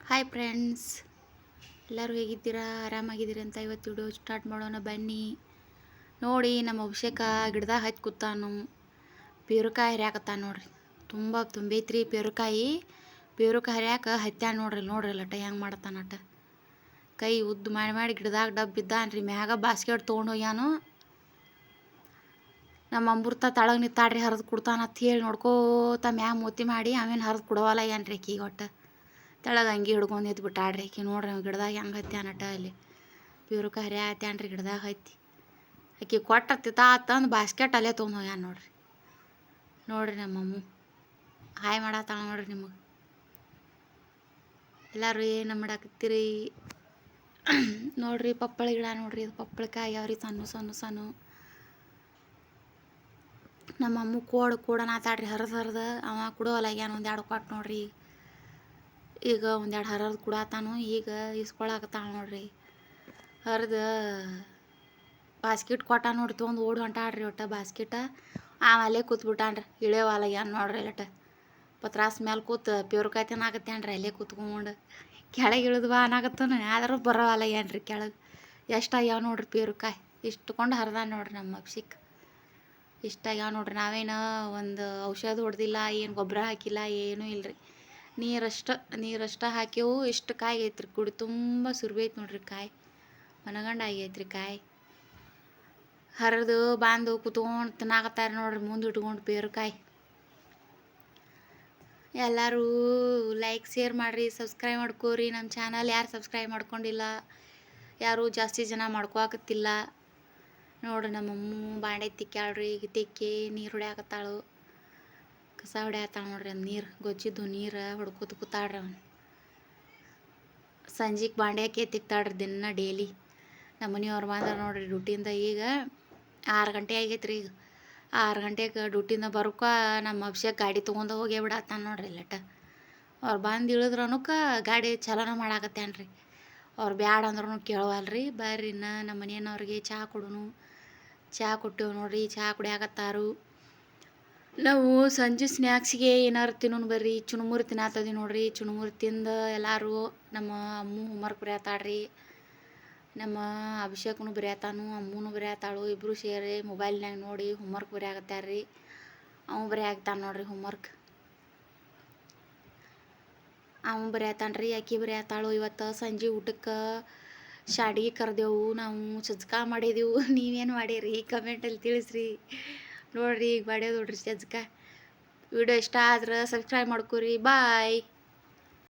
Hi friends, ಎಲ್ಲರೂ ಹೇಗಿದ್ದೀರಾ? ಆರಾಮಾಗಿದ್ದೀರಿ ಅಂತ ಇವತ್ತು ವಿಡಿಯೋ ಸ್ಟಾರ್ಟ್ ಮಾಡೋಣ ಬನ್ನಿ. ನೋಡಿ, ನಮ್ಮ ಅಭಿಷೇಕ ಗಿಡದಾಗ ಹಚ್ಚಿ ಕೂತಾನು. ಪೇರುಕಾಯಿ ಹರಿಯಾಕತ್ತಾನ ನೋಡ್ರಿ. ತುಂಬ ತುಂಬೈತ್ರಿ ಪೇರುಕಾಯಿ ಹರಿಯಾಕ ಹತ್ಯಾನ ನೋಡ್ರಿ ಲಟ ಹೆಂಗೆ ಮಾಡತ್ತಾನಟ. ಕೈ ಉದ್ದು ಮಾಡಿ ಗಿಡದಾಗ ಡಬ್ಬ ಬಿದ್ದಾನ್ರಿ. ಮ್ಯಾಗ ಬಾಸ್ಕೆಟ್ ತೊಗೊಂಡು ಹೋಗ್ಯಾನು. ನಮ್ಮ ಅಮೃತ ತಳಗ ನಿತ್ತಾಡ್ರಿ ಹರಿದು ಕೊಡ್ತಾನಂತ ಹೇಳಿ ನೋಡ್ಕೋತ ಮ್ಯಾಗ ಮೂತಿ ಮಾಡಿ ಆಮೇಲೆ ಹರಿದು ಕೊಡವಲ್ಲ ಏನ್ರಿ ಆಕಿ ಒಟ್ಟು ತೆಳಗೆ ಅಂಗಿ ಹಿಡ್ಕೊಂಡು ಎದ್ದು ಬಿಟ್ಟಾಡ್ರಿ ಆಕಿ. ನೋಡ್ರಿ ಗಿಡದಾಗ ಹೆಂಗೆ ಹತ್ಯಾನಟ ಅಲ್ಲಿ ಪೇರುಕಾಯಿ ಹರಿಯಾತ್ಯಾನ್ರಿ ಗಿಡದಾಗ ಹತ್ತಿ. ಆಕಿ ಕೊಟ್ಟ ತಂದು ಬಾಸ್ಕೆಟ್ ಅಲ್ಲೇ ತೊಗೊಂಡು ಹೋಗ್ಯಾನ ನೋಡ್ರಿ ನಮ್ಮಮ್ಮ ಹಾಯ್ ಮಾಡತ್ತಾಳ ನೋಡ್ರಿ ನಿಮಗೆ. ಎಲ್ಲರೂ ಏನು ಮಾಡಾಕತ್ತೀರಿ ನೋಡ್ರಿ. ಪಪ್ಪಳ ಗಿಡ ನೋಡ್ರಿ, ಇದು ಪಪ್ಪಳಕಾಯಿ ಅವ್ರಿ ಸಣ್ಣ ನಮ್ಮಮ್ಮ ಕೂಡನಾತಾಡ್ರಿ ಹರಿದು ಅವ ಕುಡೋಲ್ಲ ಆಗ್ಯಾನ. ಒಂದೆರಡು ಕೊಟ್ಟು ನೋಡ್ರಿ. ಈಗ ಒಂದೆರಡು ಹರಿದು ಕುಡಾತಾನು. ಈಗ ಇಸ್ಕೊಳಕತ್ತಾಳ ನೋಡ್ರಿ. ಹರಿದು ಬಾಸ್ಕೆಟ್ ಕೊಟ್ಟ ನೋಡ್ರಿ, ತೊಗೊಂಡು ಓಡಿ ಹೊಂಟಾಡ್ರಿ ಒಟ್ಟು ಬಾಸ್ಕೆಟ. ಆಮೇಲೆ ಕೂತ್ಬಿಟ್ಟಾನ್ರಿ. ಇಳಿಯವಲ್ಲ ಏನು ನೋಡ್ರಿ ಲಟ ಪತ್ರಾಸ್ ಮೇಲೆ ಕೂತು ಪೇರುಕಾಯಿ ತಿನ್ನಾಕತ್ತೇನ್ರಿ. ಅಲ್ಲೇ ಕೂತ್ಕೊಂಡು ಕೆಳಗೆ ಇಳಿದು ಬಾ ಅನ್ನಾಕತ್ತಾನ. ಆದರೂ ಬರೋವಲ್ಲ ಏನ್ರಿ ಕೆಳಗೆ. ಎಷ್ಟು ಆಗ್ಯಾವ ನೋಡ್ರಿ ಪೇರುಕಾಯಿ. ಇಷ್ಟುಕೊಂಡು ಹರಿದಾನ ನೋಡ್ರಿ ನಮ್ಮ ಅಭಿಷೇಕ್. ಇಷ್ಟ ಆಗ್ಯಾವ ನೋಡ್ರಿ. ನಾವೇನು ಒಂದು ಔಷಧ ಹೊಡೆದಿಲ್ಲ, ಏನು ಗೊಬ್ಬರ ಹಾಕಿಲ್ಲ, ಏನೂ ಇಲ್ಲರಿ. ನೀರಷ್ಟ ಹಾಕಿವು. ಇಷ್ಟು ಕಾಯಿ ಐತ್ರಿ. ಕುಡಿ ತುಂಬ ಸುರ್ಬೈತಿ ನೋಡ್ರಿ ಕಾಯಿ. ಮನಗಂಡ ಆಗೈತ್ರಿ ಕಾಯಿ. ಹರಿದು ಬಾಂದು ಕುತ್ಕೊಂಡು ತಿನ್ನಾಕತ್ತಾರ ನೋಡ್ರಿ ಮುಂದೆ ಇಟ್ಕೊಂಡು ಪೇರುಕಾಯಿ. ಎಲ್ಲರೂ ಲೈಕ್ ಶೇರ್ ಮಾಡಿರಿ, ಸಬ್ಸ್ಕ್ರೈಬ್ ಮಾಡ್ಕೋರಿ. ನಮ್ಮ ಚಾನಲ್ ಯಾರು ಸಬ್ಸ್ಕ್ರೈಬ್ ಮಾಡ್ಕೊಂಡಿಲ್ಲ, ಯಾರು ಜಾಸ್ತಿ ಜನ ಮಾಡ್ಕೋಕತ್ತಿಲ್ಲ ನೋಡ್ರಿ. ನಮ್ಮಮ್ಮ ಬಾಂಡೆ ತಿಕ್ಕ್ಯಾಳ್ರಿ. ಈಗ ತಿಕ್ಕಿ ನೀರು ಹೊಡ್ಯಾಕತ್ತಾಳು. ಕಸ ಹೊಡ್ಯಾತಾಳ ನೋಡ್ರಿ. ಅದು ನೀರು ಗೊಜ್ಜಿದ್ದು ನೀರು ಹೊಡ್ಕೊತ ಕೂತಾಳ್ರಿ ಅವನು. ಸಂಜೆಗೆ ಬಾಂಡ್ಯಾಕೆ ತಿಕ್ತಾಳ್ರಿ ದಿನ ಡೈಲಿ. ನಮ್ಮ ಮನೆಯವ್ರು ಬಂದ್ರೆ ನೋಡ್ರಿ ಡ್ಯೂಟಿಯಿಂದ. ಈಗ 6 ಗಂಟೆ ಆಗೈತ್ರಿ. ಈಗ 6 ಗಂಟೆಗೆ ಡ್ಯೂಟಿಯಿಂದ ಬರೋಕ ನಮ್ಮ ಅಭಿಷೇಕ್ ಗಾಡಿ ತೊಗೊಂಡು ಹೋಗೇ ಬಿಡತ್ತಾನ ನೋಡ್ರಿ ಲಟ. ಅವ್ರು ಬಂದು ಇಳಿದ್ರನಕ್ಕೆ ಗಾಡಿ ಚಲನ ಮಾಡಾಕತ್ತೇನ್ರಿ. ಅವ್ರು ಬ್ಯಾಡ ಅಂದ್ರೂ ಕೇಳವಲ್ರಿ. ಬರ್ರಿ ನಮ್ಮ ಮನೆಯವ್ರಿಗೆ ಚಹಾ ಕೊಡುನು. ಚಹಾ ಕೊಟ್ಟೇವು ನೋಡ್ರಿ. ಚಹಾ ಕುಡಿಯಾಕತ್ತಾರು. ನಾವು ಸಂಜೆ ಸ್ನ್ಯಾಕ್ಸಿಗೆ ಏನಾರು ತಿನ್ನೋನು ಬರ್ರಿ. ಚುರುಮುರಿ ತಿನ್ನತ್ತದಿ ನೋಡ್ರಿ. ಚುರುಮುರಿ ತಿಂದು ಎಲ್ಲರೂ ನಮ್ಮ ಅಮ್ಮ ಹೋಮ್ವರ್ಕ್ ಬರೆಯತ್ತಾಳ್ರಿ. ನಮ್ಮ ಅಭಿಷೇಕನು ಬರೆಯತ್ತಾನು, ಅಮ್ಮನೂ ಬರೆಯತ್ತಾಳು. ಇಬ್ಬರು ಸೇರಿ ಮೊಬೈಲ್ನಾಗ ನೋಡಿ ಹೋಮ್ವರ್ಕ್ ಬರೆಯಾಕತ್ತಾರ್ರಿ. ಅವ ಬರೆಯಾಕತ್ತಾನ ನೋಡ್ರಿ ಹೋಮ್ವರ್ಕ್. ಅವ ಬರೆಯತ್ತಾನ್ರಿ, ಆಕಿ ಬರೆಯತ್ತಾಳು. ಇವತ್ತು ಸಂಜೆ ಊಟಕ್ಕೆ ಶಾಡಿಗೆ ಕರೆದೆವು. ನಾವು ಸಜ್ಜಕ ಮಾಡಿದೆವು. ನೀವೇನು ಮಾಡೀರಿ ಕಮೆಂಟಲ್ಲಿ ತಿಳಿಸ್ರಿ ನೋಡ್ರಿ. ಈಗ ಮಾಡ್ಯಾವ ನೋಡ್ರಿ ಸಜ್ಜಕ. ವಿಡಿಯೋ ಇಷ್ಟ ಆದ್ರೆ ಸಬ್ಸ್ಕ್ರೈಬ್ ಮಾಡ್ಕೊರಿ. ಬಾಯ್.